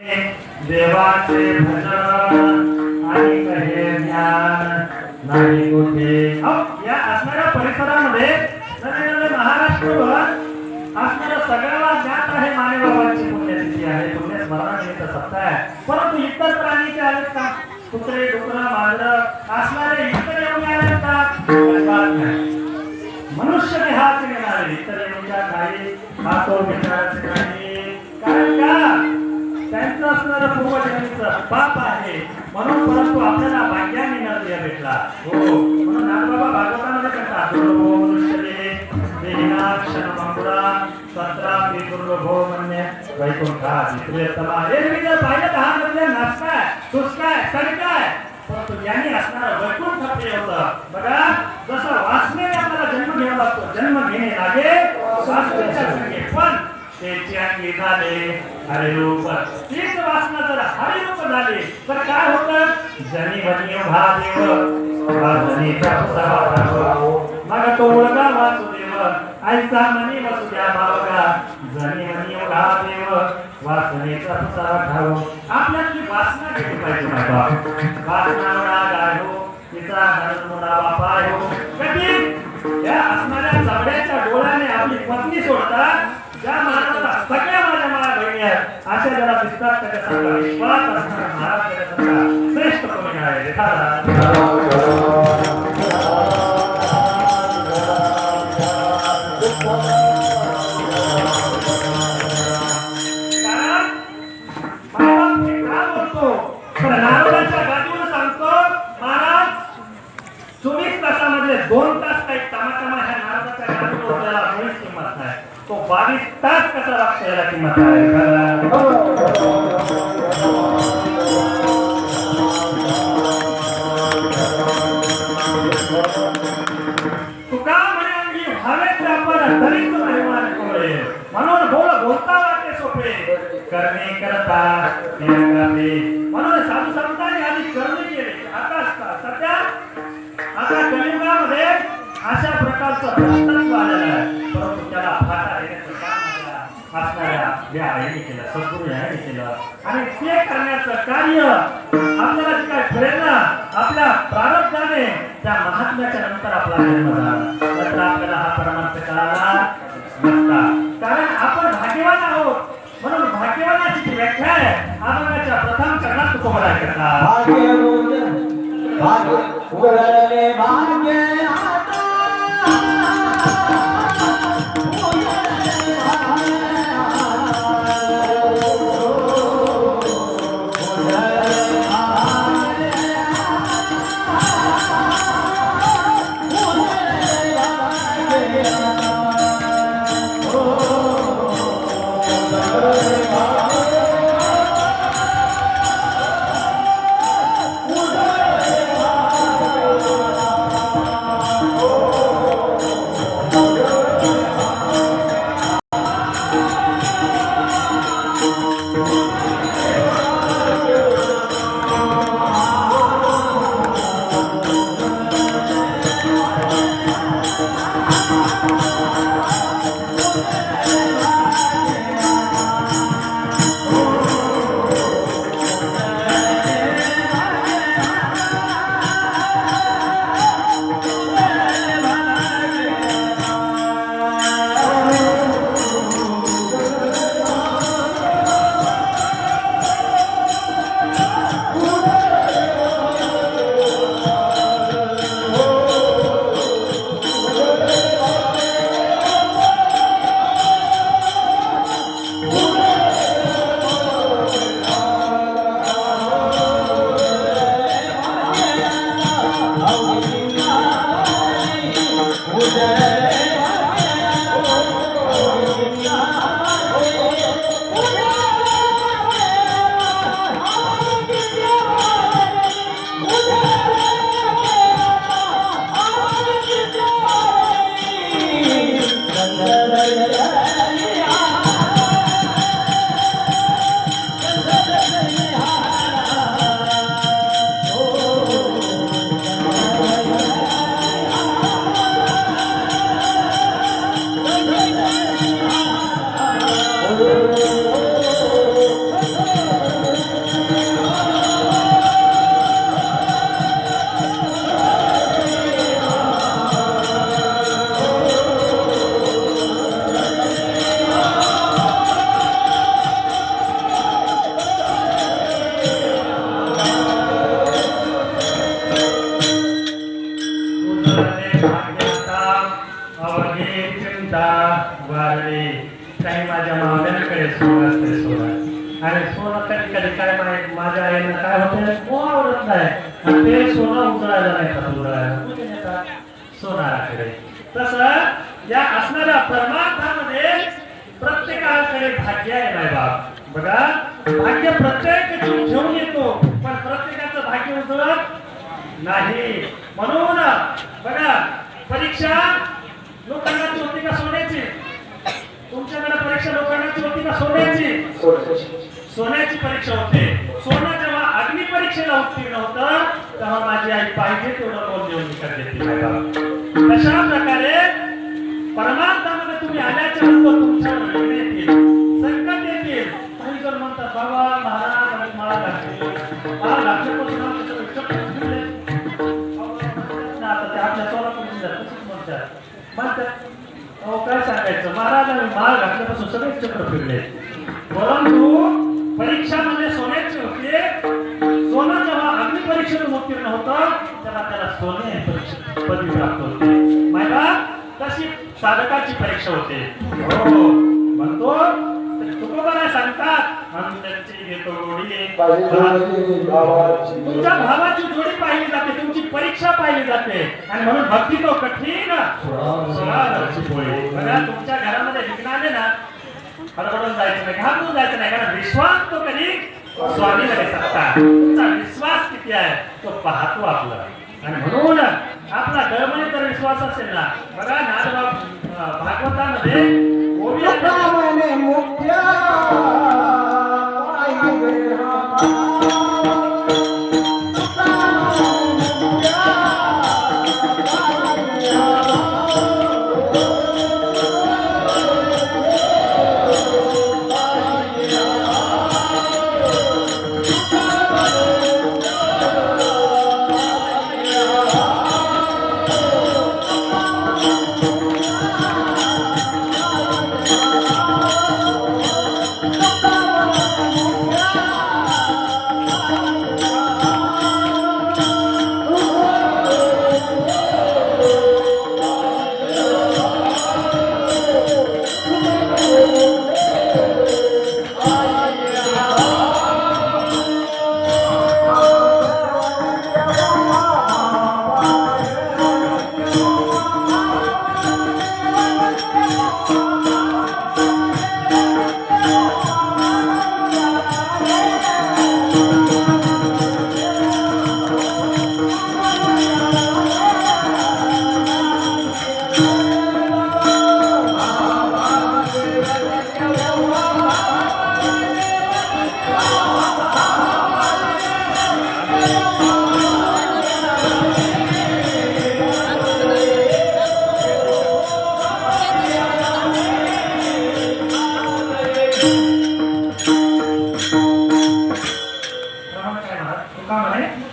देवाचे भजन आणि कहे ज्ञान नाही कुठे. या असणाऱ्या परिसरामध्ये महाराष्ट्रभर असणाऱ्या सगळ्याला ज्ञात आहे मानेबाबांची पुण्यतिथी आहे, पुण्यस्मरणानिमित्त सत्ता आहे. परंतु इतर प्राणीचे आलेत का? कुत्रे डुकरं मांजरं असणारे इतर येऊन आलेत का? अजिबात नाही. मनुष्य देहाचे मिळाले इतर येऊनच्या काही हातो मिळायचे नाही. कारण का त्यांचं असणारं पूर्वजन्मीचं पाप आहे म्हणून. परंतु आपल्याला भाग्याने नरदेह भेटला. हो म्हणून नागबाबा भागवतामध्ये म्हणतात दुर्लभो मनुष्यदेहे देहिनाक्षण मंगुळा सत्रा ते दुर्लभो म्हणणे वैकुंठादी प्रियतमा. हे तुम्ही जर पाहिलं तर हा म्हणजे नाचकाय सुसकाय सडकाय, परंतु यांनी असणारं वैकुंठ प्रिय होतं. बघा जसं वासनेने आपल्याला जन्म घ्यावा लागतो, जन्म घेणे लागे वासनेच्या संगे, पण त्याची अंगी झाले हरिरूप. तीच वासना जर हरिरूप झाली तर काय होतं? जनी बनी भादेव वासनेचा सभाव मग तो मुलगा वासुदेव आईचा मनी वसुद्या भावगा. जनी बनी भादेव वासनेचा सभाव. आपल्यातली वासना किती पाहिजे बाबा? वासना काय हो तिचा हरणोडा बापा हो. कधी या असणाऱ्या चबड्याच्या डोळ्याने आपली पत्नी सोडतात. ज्या महाराजाला सगळ्या माझ्या मला बहिणी आहेत अशा जरा दिसतात त्याच्यासारखा विश्वास असणारा महाराज त्याच्यासारखा श्रेष्ठ कोणी आहे. कारण मी का बोलतो तर नारदाच्या गादीवर सांगतो महाराज 24 तासामधले 2 तास काही तमातमा ह्या नारदाच्या गादीवर आपल्याला मुळीच किंमत नाही. तो 22 तास कसा लागतो याला किंमत आहे. तुका म्हणे अंगी व्हावेच आपण तरीच महिमान कोळे. म्हणून बोलता वाटे सोपे करणे करता म्हणून साधू संतांनी आधी करणे केले. आता कलियुगामध्ये अशा प्रकारचं भ्रष्टत्व आलेलं आहे, परंतु त्याला फाटा देण्याचं काम असणाऱ्या या आईने केलं, सद्गुरू याने केलं. आणि ते करण्याचं कार्य आपल्याला जे काय प्रेरणा आपल्या प्रारब्धाने त्या महात्म्याच्या नंतर आपला जन्म झाला तर आपल्याला हा परमार्थ कळाला नसता. कारण आपण भाग्यवान आहोत. म्हणून भाग्यवानाची जी व्याख्या आहे अभंगाच्या प्रथम चरणात तुकोबराय करतात. आणि सोनं कधी कधी काय माझ्या आईनं काय होते कोण आवडत नाही आणि ते सोनं उजळायला नाही का उजळायला कुठे नेतात सोनाराकडे. तसं या असणाऱ्या परमार्थामध्ये प्रत्येकाकडे भाग्य आहे नाही बाप. बघा भाग्य प्रत्येक जीव घेऊन येतो पण प्रत्येकाचं भाग्य उजळत नाही. म्हणून बघा परीक्षा लोकांना होती का सोन्याची? तुमच्याकडे परीक्षा लोकांना होती का सोन्याची? सोन्याची परीक्षा होते. सोनं जेव्हा अग्नी परीक्षेला उत्तीर्ण होतं तेव्हा माझी आई पाहिजे तेवढं बोल देऊन विकत घेतली. तशा प्रकारे परमार्थामध्ये तुम्ही आल्याच्या नंतर तुमच्यावर विघ्न येतील, संकट येतील. काही जण म्हणतात बाबा महाराज मला घातली मला घातल्यापासून आपल्या सोलापूर म्हणतात अहो काय सांगायचं महाराजांनी माळ घातल्यापासून सगळेच चक्र फिरले. परंतु परीक्षामध्ये सोन्याची होते. सोनं जेव्हा अग्नि परीक्षेतून उत्तीर्ण होतं तेव्हा त्याला सोने पदवी प्राप्त होते. माहिती तशी साधकाची परीक्षा होते. हो म्हणतो तुकोबाला सांगतात आम्ही त्यांची घेतो जोडी. तुमच्या भावाची जोडी पाहिली जाते, तुमची परीक्षा पाहिली जाते आणि म्हणून भक्ती तो कठीण बघा. तुमच्या घरामध्ये विघ्न आले ना हडबडून जायचं नाही, घाबरून जायचं नाही, कारण विश्वास तो कधी स्वामी मध्ये सत्ता. तुमचा विश्वास किती आहे तो पाहतो आपला. आणि म्हणून आपला धर्म जर विश्वास असेल ना बघा नाथबाब भागवतामध्ये